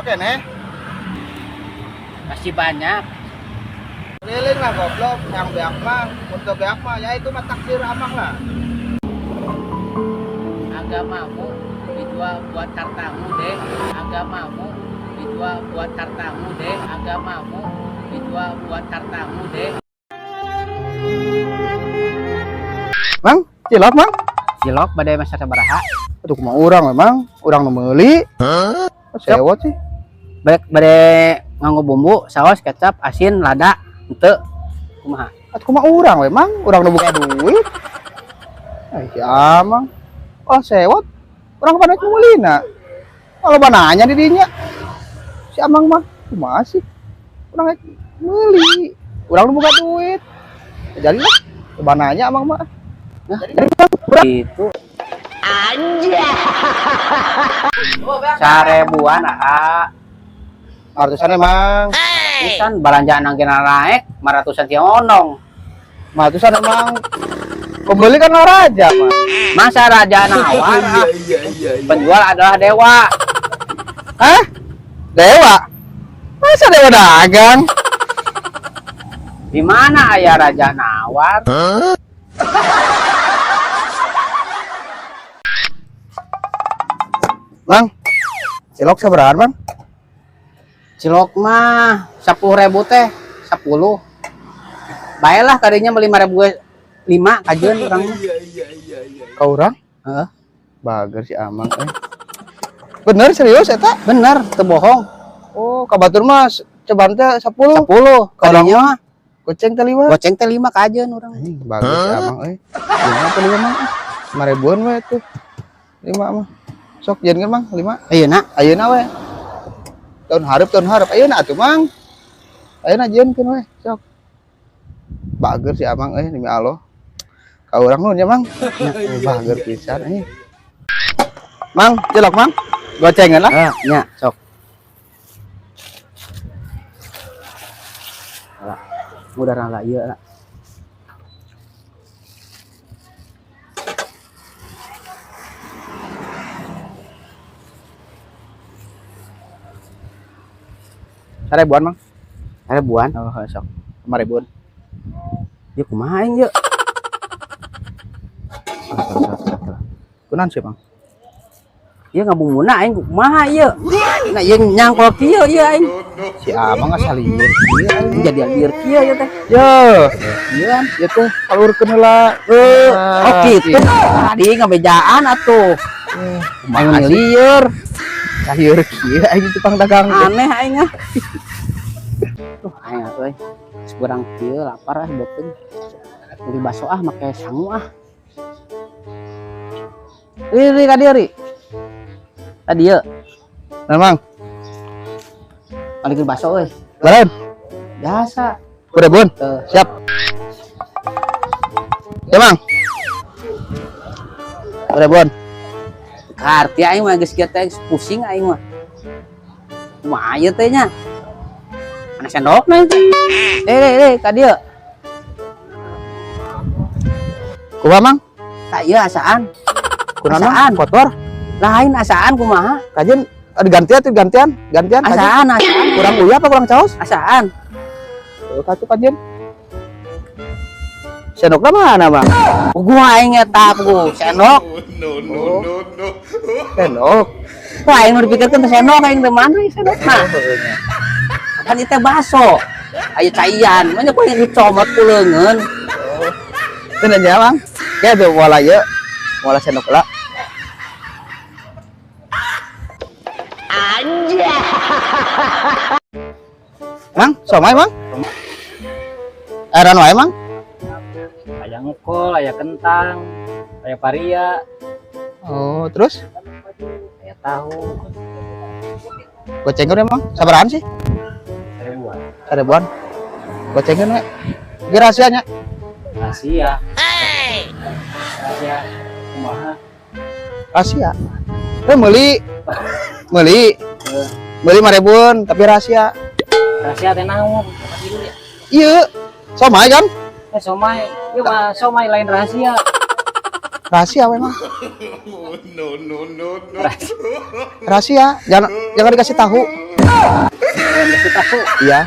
kene. Masih banyak. Keliling lah goblok, yang beak mah, untuk beak mah ya itu mah takdir amang lah. Agamamu dijual buat hartamu deh. Agamamu dijual buat hartamu deh. Agamamu dijual buat hartamu deh. Mang, cilok mang. Cilok badai masa sabaraha. Aduh kumaha urang memang, urang nu meuli. Sewot sih. Badai nganggo bumbu, saus, kecap, asin, lada, henteu. Kumaha? Atuh kumaha urang we mang, urang nu boga duit. Si amang. Oh sewot. Urang kapan nu meulina. Kalau bananya di dinya. Si amang mah kumaha sih? Urang meuli. Urang nu boga duit. Jadi lah, bananya amang mah. Nah, Itu anjay. Sarebuan ratusan emang. Pisan balanjaan angkena naik, 500an ti onong. Ratusan emang. Pembeli kan raja mah. Masa raja nawar? Penjual adalah dewa. Hah? Dewa? Masa dewa dagang? Di mana ayah raja nawar? Bang, cilok seberapa bang? Cilok mah 10.000 teh 10. Baiklah kadinya beli 5.000 kajeun urang mah. Kau orang? Heeh. Bager si amang Bener serius eta? Bener, teu bohong. Oh, kabatur mas cobaan teh 10. 10 kadinya mah. Goceng teh 5. Goceng teh 5 kajeun urang. Bager si amang Lima atau 5 mah? 5.000-an we tuh. 5 mah. Sok jen kan bang 5. Ayeuna Ayeuna we. Tahun harap ayeuna atuh mang. Ayeuna jen kan we sok. Bager si amang demi Allah. Ka urang nuhun ya mang. Bager pisan Mang, cilok mang. Gocengan lah. nya sok. Lah, mudaran lah ieu lah. Sarebuan mang. Ribuan. Oh, sok. 5.000-an. Ya kumaha aing ye? Kunaon sih mang? Ieu ngabunguna aing kumaha ieu? Nah ieu nyangkol kieu ieu aing. Si amang asal lieur. Jadi lieur kieu ieu teh. Yo, Ieu kan. ya tuh kalurkeun heula. Oh kitu. Tadi ngabejaan atuh. Kumaha lieur. Lieur kieu aing tukang dagang. Aneh aing ah. Tuh aing atuh euy. Seberang kieu lapar ah beuteung. Beli baso ah make sangu ah. Ri ka dieu ri. Tadi ya, Nah mang, balikin baso euy. lain. Biasa. Udah bun. Siap. Ya mang. Udah bun. Karti aing mah geus kieu teh pusing aing mah. Kumaha ieu teh nya? Mana sendokna itu? Ka dieu. Kumaha mang? Tak ieu asaan. Kunaon Asaan. mang? Kotor. Lain asaan kumaha? Kajen ada gantian. Asaan. Kurang uya apa kurang caos? Asaan. Katu kajen. Sendokna mana mang? Gua aing eta ku sendok. Sendok. Wah aing dipikirkeun teh sendok aing teh mana ieu sendok mah? Kan ieu teh baso. Aya caian, manya ku yang dicomot ku leungeun. Itu nanya mang. Ya tuh wala ieu. Wala sendok lah. Anjay. Mang, somai mang. Aran wae mang. Aya ngkol, aya kentang, aya paria, Oh, terus aya tahu. gocengkeun emang sabaraan sih? Ribuan. Sarebuan. Gocengkeun we. Ge rahasianya. Rahasia. Rahasia. Kumaha? Rahasia. Meuli 5.000-an tapi rahasia. Rahasia teh naon? Iya, somai kan? Somai. Ieu mah somai lain rahasia. Rahasia memang. Rahasia. Rahasia. Jangan jangan dikasih tahu. Kasih tahu. Iya.